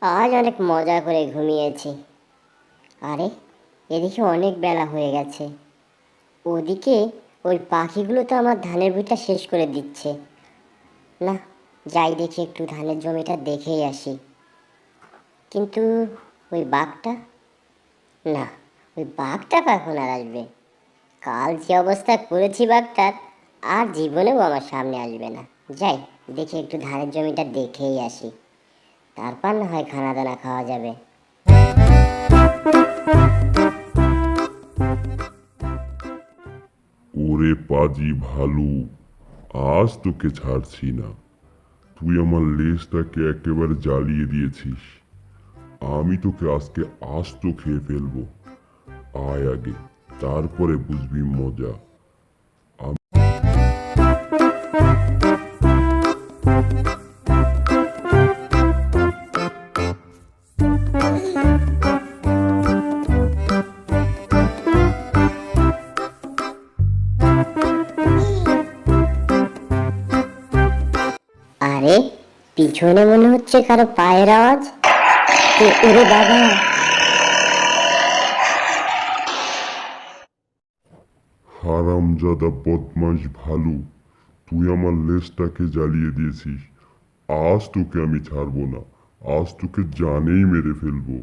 আজ অনেক মজা করে ঘুমিয়েছি। আরে, এদিকে অনেক বেলা হয়ে গেছে। ওদিকে ওই পাখিগুলো তো আমার ধানের বীজটা শেষ করে দিচ্ছে। না, যাই দেখি একটু ধানের জমিটা দেখেই আসি। কিন্তু ওই বাঘটা, না, ওই বাঘটা কখন আর আসবে? কাল যে অবস্থা করেছি বাঘটার, আর জীবনেও আমার সামনে আসবে না। যাই দেখি একটু ধানের জমিটা দেখেই আসি, তারপর না হয় খানা দানা খাওয়া যাবে। ওরে পাজি ভালু, আজ তোকে ছাড়ছি না। তুই আমার লেজটাকে একেবারে জ্বালিয়ে দিয়েছিস। আমি তোকে আজকে আস্ত খেয়ে ফেলবো। আয় আগে, তারপরে বুঝবি মজা। আরে, পিছনে মনে হচ্ছে কারো পায়ের আওয়াজ। ওরে বাবা! হারামজাদা বদমাশ ভালু, তুই আমার লেজটাকে জ্বালিয়ে দিয়েছিস। আজ তোকে আমি ছাড়বো না। আজ তোকে জানেই মেরে ফেলবো।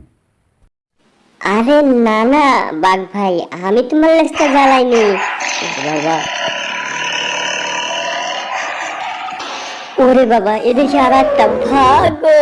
আরে না না, বাঘ ভাই, আমি তোমার লেজটা জ্বালাইনি। বাবা! ওরে বাবা, এদিকে আর একটা, ভাগো!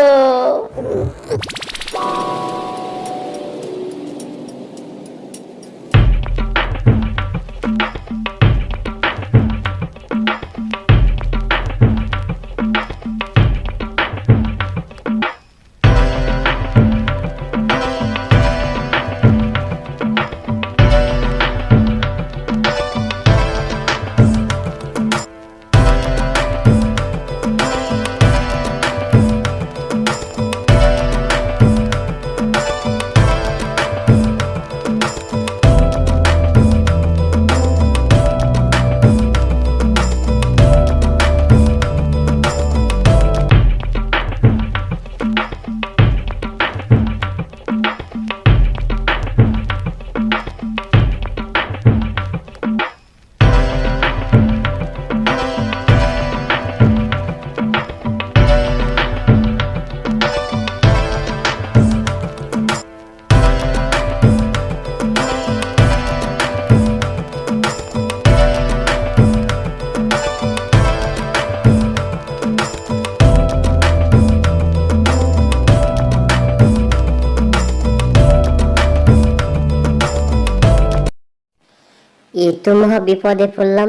এ তো মহা বিপদে পড়লাম।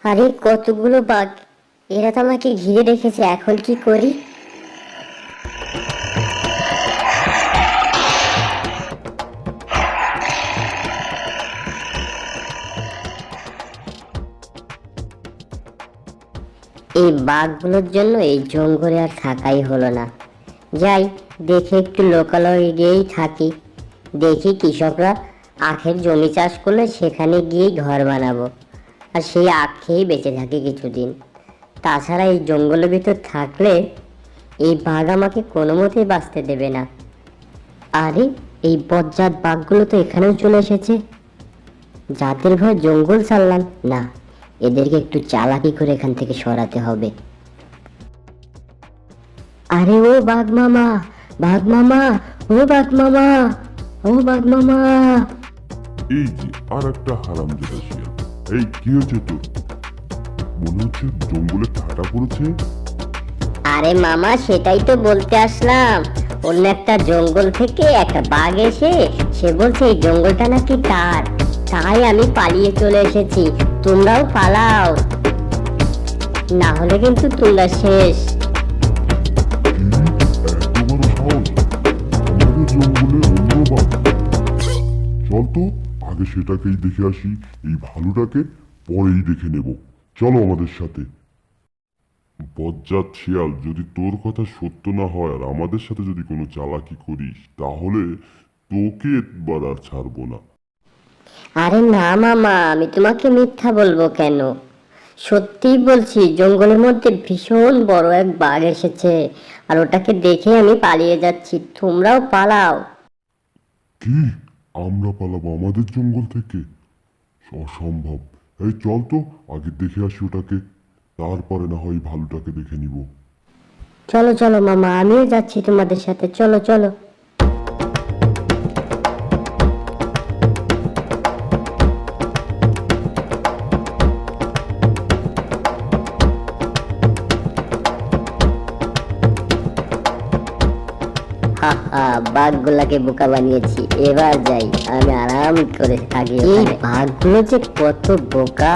আরে কতগুলো বাঘ! এরা তো আমাকে ঘিরে রেখেছে, এখন কি করি? এই বাঘগুলোর জন্য এই জঙ্গলে আর থাকাই হলো না। যাই দেখে একটু লোকালয়ে গিয়েই থাকি। দেখি কৃষকরা আখের জমি চাষ করলে সেখানে গিয়েই ঘর বানাবো, আর সেই আখ খেয়েই বেঁচে থাকি কিছুদিন। তাছাড়া এই জঙ্গলের ভিতর থাকলে এই বাঘ আমাকে কোনো মতেই বাঁচতে দেবে না। আরে, এই বজ্জাত বাঘগুলো তো এখানেও চলে এসেছে। যাদের ভয় জঙ্গল ছাড়লাম না, এদেরকে একটু চালাকি করে এখান থেকে সরাতে হবে। আরে ও বাঘ মামা, বাঘ মামা, ও বাঘ মামা, ও বাঘ মামা! এই যে আর একটা হারামজাদা শিয়াল। এই কি হয়েছে তোর? মনে হচ্ছে জঙ্গলে ঠাটা পড়েছে। আরে মামা, সেটাই তো বলতে আসলাম। অন্য একটা জঙ্গল থেকে একটা বাঘ এসে সে বলছে এই জঙ্গলটা নাকি তার, তাই আমি পালিয়ে চলে এসেছি। তোমরাও পালাও, না হলে কিন্তু তোমরা শেষ। এত বড় সাহস! আমাদের জঙ্গলে অন্য বাঘ! চল তো, আগে সেটাকেই দেখে আসি। এই ভালুটাকে পরেই দেখে নেব। চলো আমাদের সাথে। বজ্জাত শিয়াল, যদি তোর কথা সত্য না হয় আর আমাদের সাথে যদি কোনো চালাকি করিস, তাহলে তোকে এবার আর ছাড়বো না। আরে না মামা, আমি তোমাকে মিথ্যা বলবো কেন? সত্যিই বলছি, জঙ্গলের মধ্যে ভীষণ বড় এক বাঘ এসেছে, আর ওটাকে দেখে আমি পালিয়ে যাচ্ছি। তোমরাও পালাও। কি? আমরা পালাবো আমাদের জঙ্গল থেকে? অসম্ভব। এই চল তো, আগে দেখে আসি ওটাকে, তারপরে না হয় ভালুটাকে দেখে নিব। চলো চলো মামা, আমিও যাচ্ছি তোমাদের সাথে, চলো চলো। বাঘগুলাকে বোকা বানিয়েছি, এবার যাই, আমি আরাম করে থাকি। এই বাঘগুলো যে কত বোকা,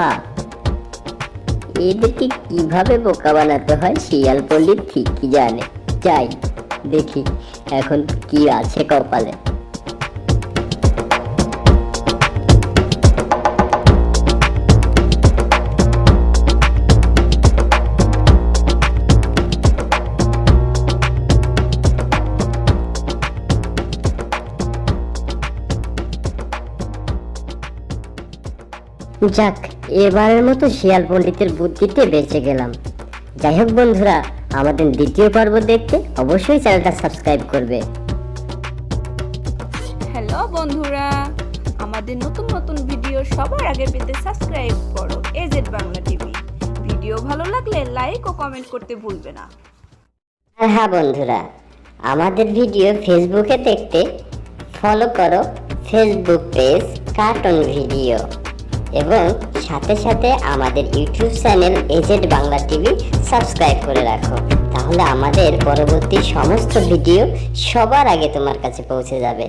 এদেরকে কিভাবে বোকা বানাতে হয় শিয়াল পল্লীর ঠিকই জানে। যাই দেখি এখন কি আছে কপালে। যাক, এবারের মতো শিয়াল পণ্ডিতের বুদ্ধিতে বেঁচে গেলাম। যাই হোক বন্ধুরা, আমাদের দ্বিতীয় পর্ব দেখতে অবশ্যই চ্যানেলটা সাবস্ক্রাইব করবে। হ্যালো বন্ধুরা, আমাদের নতুন নতুন ভিডিও সবার আগে পেতে সাবস্ক্রাইব করো এজেড বাংলা টিভি। ভিডিও ভালো লাগলে লাইক ও কমেন্ট করতে ভুলবে না। আর হ্যাঁ বন্ধুরা, আমাদের ভিডিও ফেসবুকে দেখতে ফলো করো ফেসবুক পেজ কার্টুন ভিডিও, এবং সাথে সাথে আমাদের YouTube channel AZ Bangla TV subscribe করে রাখো। তাহলে আমাদের পরবর্তী সমস্ত ভিডিও সবার আগে তোমার কাছে পৌঁছে যাবে।